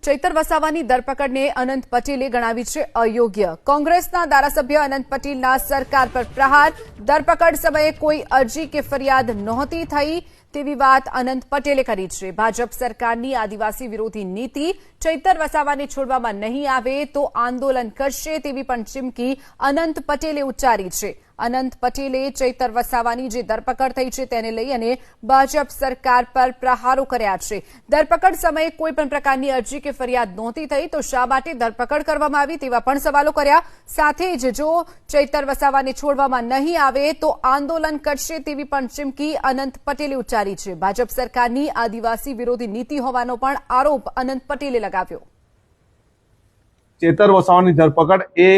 ચૈતર વસાવાની ધરપકડને અનંત પટેલે ગણાવી છે અયોગ્ય। કોંગ્રેસના ધારાસભ્ય અનંત પટેલના સરકાર પર પ્રહાર। ધરપકડ સમયે કોઈ અરજી કે ફરિયાદ નહોતી થઈ તેવી વાત અનંત પટેલે કરી છે। ભાજપ સરકારની આદિવાસી વિરોધી નીતિ ચૈતર વસાવાને છોડવામાં નહીં આવે તો આંદોલન કરશે તેવી પણ ચીમકી અનંત પટેલે ઉચ્ચારી છે। અનંત પટેલે ચૈતર વસાવાની જે ધરપકડ થઈ છે તેને લઈ અને ભાજપ સરકાર પર પ્રહારો કર્યા છે। ધરપકડ સમયે કોઈ પણ પ્રકારની અરજી કે ફરિયાદ નહોતી થઈ તો શા માટે ધરપકડ કરવામાં આવી તેવા પણ સવાલો કર્યા। સાથે જ જો ચૈતર વસાવાને છોડવામાં નહીં આવે તો આંદોલન કરશે તેવી પણ ચીમકી અનંત પટેલે ઉચ્ચારી છે। ભાજપ સરકારની આદિવાસી વિરોધી નીતિ હોવાનો પણ આરોપ અનંત પટેલે લગાવ્યો। ચૈતર વસાવાની ધરપકડ એ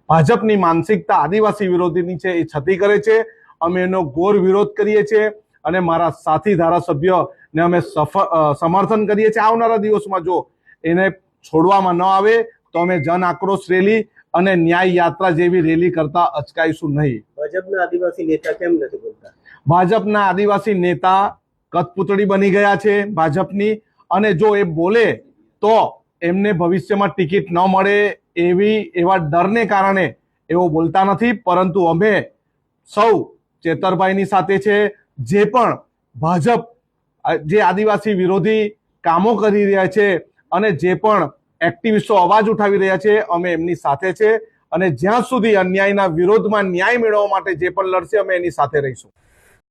ભાજપની માનસિકતા આદિવાસી વિરોધીની છે, એ છતી કરે છે। અમે એનો ઘોર વિરોધ કરીએ છીએ અને મારા સાથી ધારાસભ્યને અમે સમર્થન કરીએ છીએ। આવનારા દિવસમાં જો એને છોડવામાં ન આવે તો અમે જન આક્રોશ રેલી અને ન્યાય યાત્રા જેવી રેલી કરતા અચકાઈશું નહીં। ભાજપના આદિવાસી નેતા કેમ નથી બોલતા? ભાજપના આદિવાસી નેતા કઠપૂતળી બની ગયા છે ભાજપની, અને જો એ બોલે તો એમને ભવિષ્યમાં ટિકિટ ન મળે એવા ડરને કારણે એવો બોલતા નથી। પરંતુ અમે સૌ ચેતરભાઈની સાથે છે। જે પણ ભાજપ જે આદિવાસી વિરોધી કામો કરી રહ્યા છે અને જે પણ એક્ટિવિસ્ટો અવાજ ઉઠાવી રહ્યા છે, અમે એમની સાથે છે અને જ્યાં સુધી અન્યાયના વિરોધમાં ન્યાય મેળવવા માટે જે પણ લડશે અમે એની સાથે રહીશું।